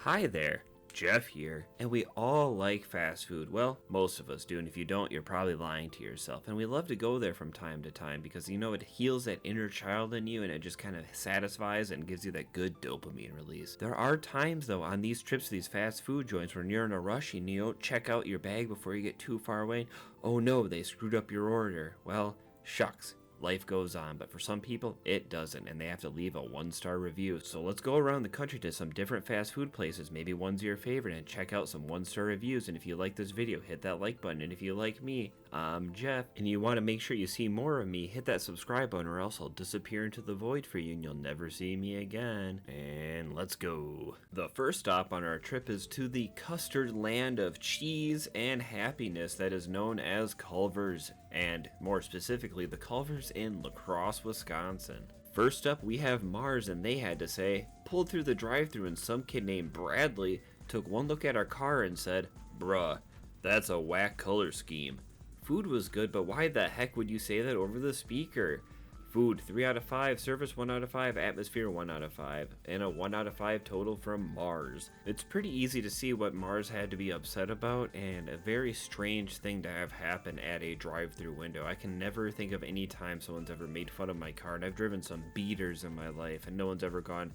Hi there, Jeff here, and we all like fast food. Well, most of us do, and if you don't, you're probably lying to yourself. And we love to go there from time to time because it heals that inner child in you and it just kind of satisfies and gives you that good dopamine release. There are times though on these trips to these fast food joints when you're in a rush and you don't check out your bag before you get too far away. Oh no, they screwed up your order. Well, shucks. Life goes on, but for some people, it doesn't, and they have to leave a 1-star review. So let's go around the country to some different fast food places, maybe one's your favorite, and check out some 1-star reviews. And if you like this video, hit that like button. And if you like me, I'm Jeff, and you want to make sure you see more of me, hit that subscribe button or else I'll disappear into the void for you and you'll never see me again. And let's go. The first stop on our trip is to the custard land of cheese and happiness that is known as Culver's, and more specifically, the Culver's in La Crosse, Wisconsin. First up, we have Mars, and they had to say, pulled through the drive-thru and some kid named Bradley took one look at our car and said, "Bruh, that's a whack color scheme." Food was good, but why the heck would you say that over the speaker? Food 3 out of 5, service 1 out of 5, atmosphere 1 out of 5, and a 1 out of 5 total from Mars. It's pretty easy to see what Mars had to be upset about, and a very strange thing to have happen at a drive-thru window. I can never think of any time someone's ever made fun of my car, and I've driven some beaters in my life, and no one's ever gone,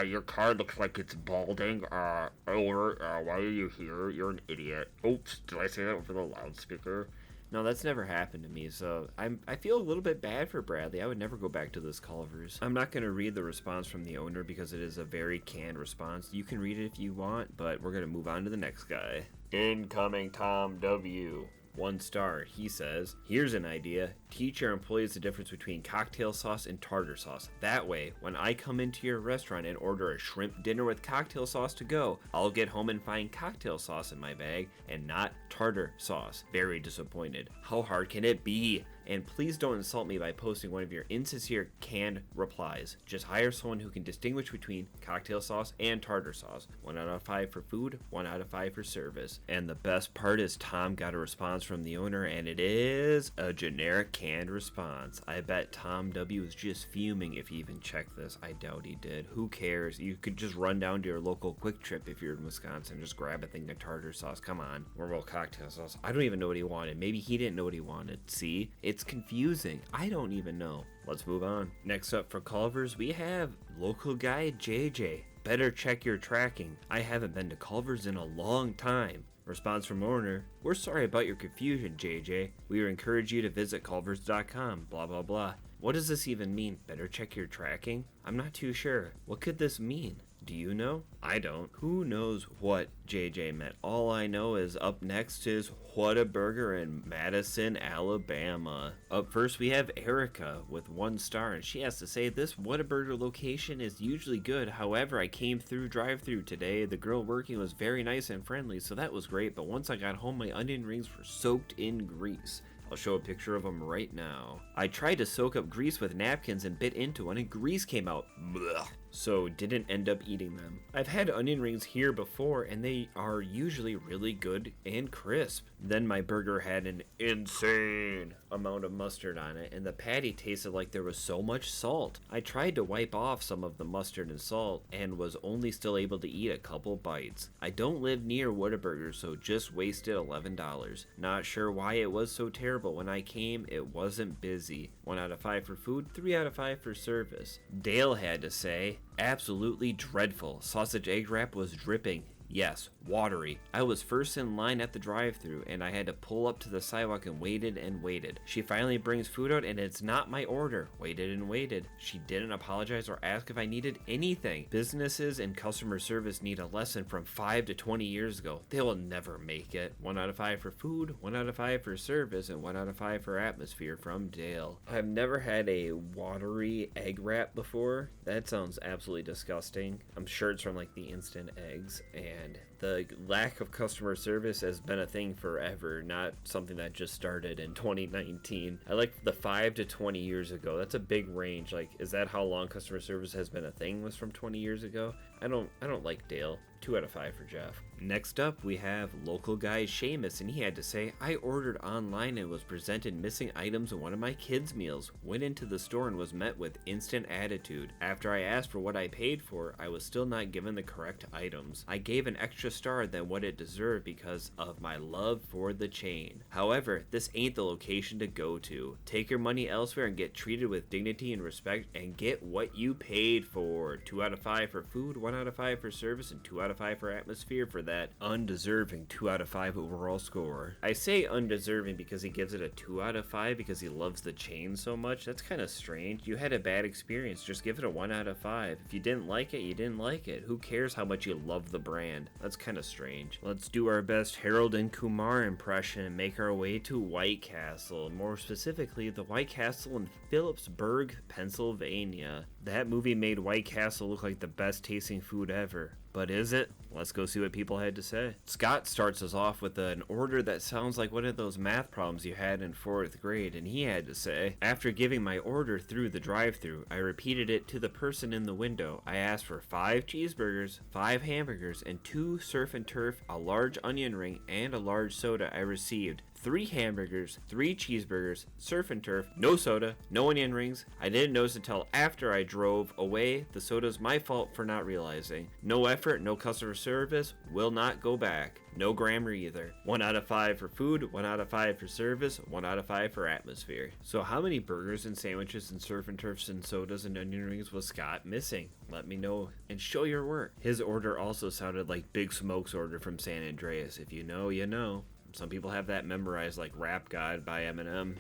your car looks like it's balding, why are you here? You're an idiot. Oops, did I say that over the loudspeaker? No, that's never happened to me, so I feel a little bit bad for Bradley. I would never go back to this Culver's. I'm not going to read the response from the owner because it is a very canned response. You can read it if you want, but we're going to move on to the next guy. Incoming Tom W. 1 star. He says, here's an idea. Teach your employees the difference between cocktail sauce and tartar sauce. That way, when I come into your restaurant and order a shrimp dinner with cocktail sauce to go, I'll get home and find cocktail sauce in my bag and not tartar sauce. Very disappointed. How hard can it be? And please don't insult me by posting one of your insincere canned replies. Just hire someone who can distinguish between cocktail sauce and tartar sauce. 1 out of 5 for food, 1 out of 5 for service. And the best part is Tom got a response from the owner, and it is a generic canned response. I bet Tom W was just fuming if he even checked this. I doubt he did. Who cares? You could just run down to your local Quick Trip if you're in Wisconsin. Just grab a thing of tartar sauce. Come on. Or well, cocktail sauce. I don't even know what he wanted. Maybe he didn't know what he wanted. See? It's confusing. I don't even know. Let's move on. Next up for Culver's, we have local guy JJ. Better check your tracking. I haven't been to Culver's in a long time. Response from owner, we're sorry about your confusion, JJ. We would encourage you to visit culvers.com, blah blah blah. What does this even mean? Better check your tracking? I'm not too sure. What could this mean? Do you know? I don't. Who knows what JJ meant? All I know is up next is Whataburger in Madison, Alabama. Up first we have Erica with 1 star, and she has to say this Whataburger location is usually good. However, I came through drive-thru today. The girl working was very nice and friendly, so that was great. But once I got home, my onion rings were soaked in grease. I'll show a picture of them right now. I tried to soak up grease with napkins and bit into one and grease came out. Blech. So didn't end up eating them. I've had onion rings here before and they are usually really good and crisp. Then my burger had an insane amount of mustard on it and the patty tasted like there was so much salt. I tried to wipe off some of the mustard and salt and was only still able to eat a couple bites. I don't live near Whataburger, so just wasted $11. Not sure why it was so terrible. When I came, it wasn't busy. 1 out of 5 for food, 3 out of 5 for service. Dale had to say, absolutely dreadful. Sausage egg wrap was dripping. Yes, watery. I was first in line at the drive-thru and I had to pull up to the sidewalk and waited and waited. She finally brings food out and it's not my order. Waited and waited. She didn't apologize or ask if I needed anything. Businesses and customer service need a lesson from 5 to 20 years ago. They will never make it. 1 out of 5 for food, 1 out of 5 for service, and 1 out of 5 for atmosphere from Dale. I've never had a watery egg wrap before. That sounds absolutely disgusting. I'm sure it's from like the instant eggs, and the lack of customer service has been a thing forever, not something that just started in 2019. I like the 5 to 20 years ago. That's a big range. Like, is that how long customer service has been a thing? Was from 20 years ago? I don't like Dale. 2 out of 5 for Jeff. Next up, we have local guy Seamus, and he had to say, I ordered online and was presented missing items in one of my kids' meals. Went into the store and was met with instant attitude. After I asked for what I paid for, I was still not given the correct items. I gave an extra star than what it deserved because of my love for the chain. However, this ain't the location to go to. Take your money elsewhere and get treated with dignity and respect and get what you paid for. 2 out of 5 for food, 1 out of 5 for service, and 2 out of 5 for atmosphere for that undeserving 2 out of 5 overall score. I say undeserving because he gives it a 2 out of 5 because he loves the chain so much. That's kind of strange. You had a bad experience, just give it a 1 out of 5. If you didn't like it, you didn't like it. Who cares how much you love the brand? That's kind of strange. Let's do our best Harold and Kumar impression and make our way to White Castle. More specifically, the White Castle in Phillipsburg, Pennsylvania. That movie made White Castle look like the best tasting food ever. But is it? Let's go see what people had to say. Scott starts us off with an order that sounds like one of those math problems you had in 4th grade, and he had to say, after giving my order through the drive-thru, I repeated it to the person in the window. I asked for 5 cheeseburgers, 5 hamburgers, and 2 surf and turf, a large onion ring, and a large soda. I received 3 hamburgers, 3 cheeseburgers, surf and turf, no soda, no onion rings. I didn't notice until after I drove away. The soda's my fault for not realizing. No effort, no customer service, will not go back. No grammar either. 1 out of 5 for food, 1 out of 5 for service, 1 out of 5 for atmosphere. So how many burgers and sandwiches and surf and turfs and sodas and onion rings was Scott missing? Let me know and show your work. His order also sounded like Big Smoke's order from San Andreas. If you know, you know. Some people have that memorized like Rap God by Eminem.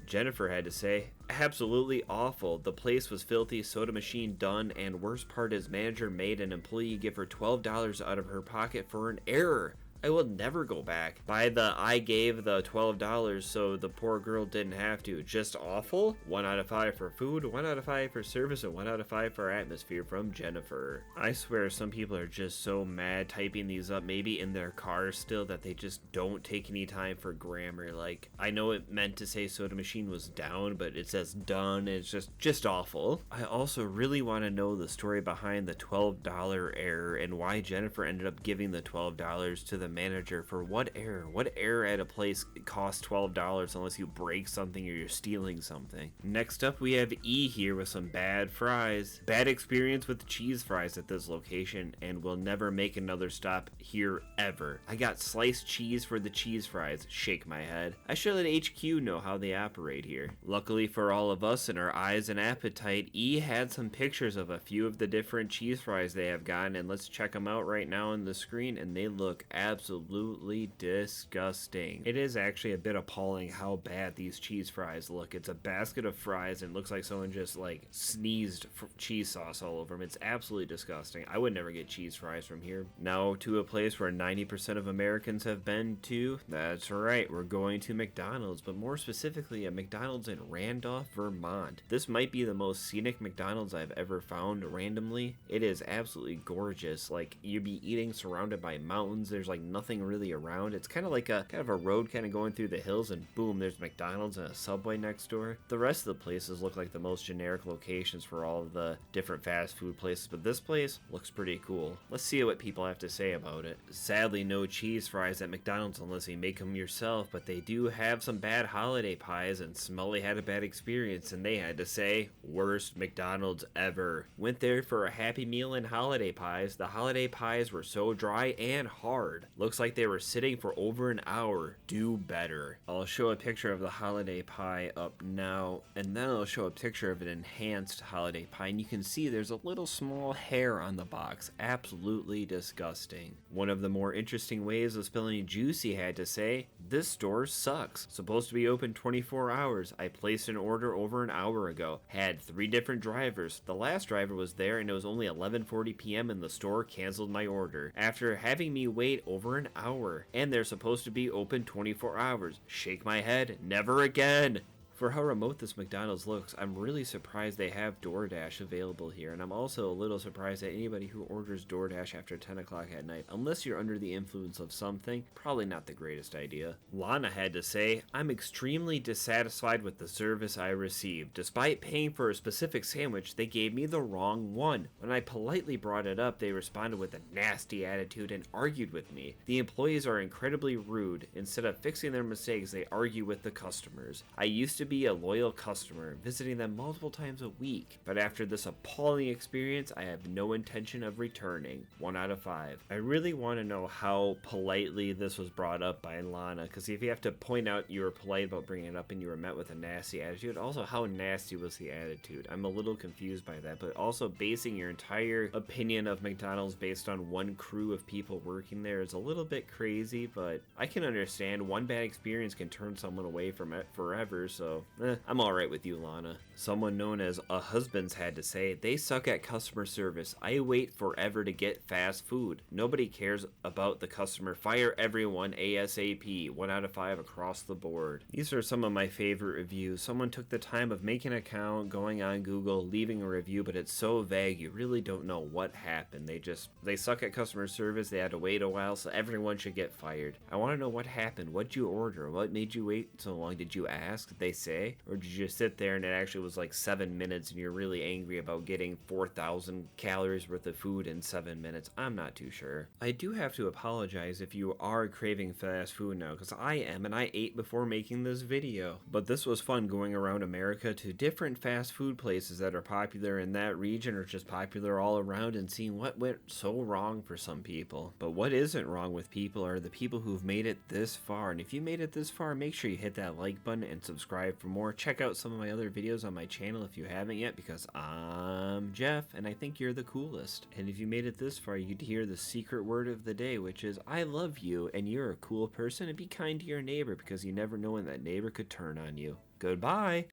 Jennifer had to say, absolutely awful. The place was filthy, soda machine done, and worst part is manager made an employee give her $12 out of her pocket for an error. I will never go back. By the I gave the $12 so the poor girl didn't have to. Just awful? 1 out of 5 for food, 1 out of 5 for service, and 1 out of 5 for atmosphere from Jennifer. I swear some people are just so mad typing these up, maybe in their cars still, that they just don't take any time for grammar. Like, I know it meant to say soda machine was down, but it says done, and it's just awful. I also really want to know the story behind the $12 error and why Jennifer ended up giving the $12 to the manager for what error? What error at a place costs $12 unless you break something or you're stealing something? Next up, we have E here with some bad fries. Bad experience with cheese fries at this location and will never make another stop here ever. I got sliced cheese for the cheese fries. Shake my head. I should let HQ know how they operate here. Luckily for all of us and our eyes and appetite, E had some pictures of a few of the different cheese fries they have gotten, and let's check them out right now on the screen, and they look absolutely disgusting. It is actually a bit appalling how bad these cheese fries look. It's a basket of fries and it looks like someone just like sneezed cheese sauce all over them. It's absolutely disgusting. I would never get cheese fries from here. Now to a place where 90% of Americans have been to. That's right, we're going to McDonald's, but more specifically a McDonald's in Randolph, Vermont. This might be the most scenic McDonald's I've ever found randomly. It is absolutely gorgeous. Like, you'd be eating surrounded by mountains. There's like nothing really around. It's kind of like a road kind of going through the hills, and boom, there's McDonald's and a Subway next door. The rest of the places look like the most generic locations for all of the different fast food places, but this place looks pretty cool. Let's see what people have to say about it. Sadly, no cheese fries at McDonald's unless you make them yourself, but they do have some bad holiday pies, and Smully had a bad experience and they had to say, worst McDonald's ever. Went there for a Happy Meal and holiday pies. The holiday pies were so dry and hard. Looks like they were sitting for over an hour. Do better. I'll show a picture of the holiday pie up now, and then I'll show a picture of an enhanced holiday pie, and you can see there's a little small hair on the box. Absolutely disgusting. One of the more interesting ways of spilling Juicy had to say, this store sucks. Supposed to be open 24 hours. I placed an order over an hour ago. Had 3 different drivers. The last driver was there and it was only 11:40 p.m. and the store canceled my order after having me wait over an hour, and they're supposed to be open 24 hours. Shake my head. Never again. For how remote this McDonald's looks, I'm really surprised they have DoorDash available here, and I'm also a little surprised that anybody who orders DoorDash after 10 o'clock at night, unless you're under the influence of something, probably not the greatest idea. Lana had to say, "I'm extremely dissatisfied with the service I received. Despite paying for a specific sandwich, they gave me the wrong one. When I politely brought it up, they responded with a nasty attitude and argued with me. The employees are incredibly rude. Instead of fixing their mistakes, they argue with the customers. I used to be a loyal customer, visiting them multiple times a week, but after this appalling experience, I have no intention of returning." 1 out of 5. I really want to know how politely this was brought up by Lana, because if you have to point out you were polite about bringing it up and you were met with a nasty attitude, also how nasty was the attitude? I'm a little confused by that, but also basing your entire opinion of McDonald's based on one crew of people working there is a little bit crazy, but I can understand one bad experience can turn someone away from it forever, so I'm alright with you, Lana. Someone known as a husband's had to say, "They suck at customer service. I wait forever to get fast food. Nobody cares about the customer. Fire everyone ASAP." 1 out of 5 across the board. These are some of my favorite reviews. Someone took the time of making an account, going on Google, leaving a review, but it's so vague you really don't know what happened. They suck at customer service, they had to wait a while, so everyone should get fired. I want to know what happened. What'd you order? What made you wait so long? Did you ask? Did they say? Or did you just sit there and it actually was like 7 minutes and you're really angry about getting 4,000 calories worth of food in 7 minutes? I'm not too sure. I do have to apologize if you are craving fast food now, because I am, and I ate before making this video. But this was fun going around America to different fast food places that are popular in that region or just popular all around and seeing what went so wrong for some people. But what isn't wrong with people are the people who've made it this far. And if you made it this far, make sure you hit that like button and subscribe for more. Check out some of my other videos on my channel if you haven't yet, because I'm Jeff and I think you're the coolest. And if you made it this far, you'd hear the secret word of the day, which is I love you and you're a cool person, and be kind to your neighbor because you never know when that neighbor could turn on you. Goodbye.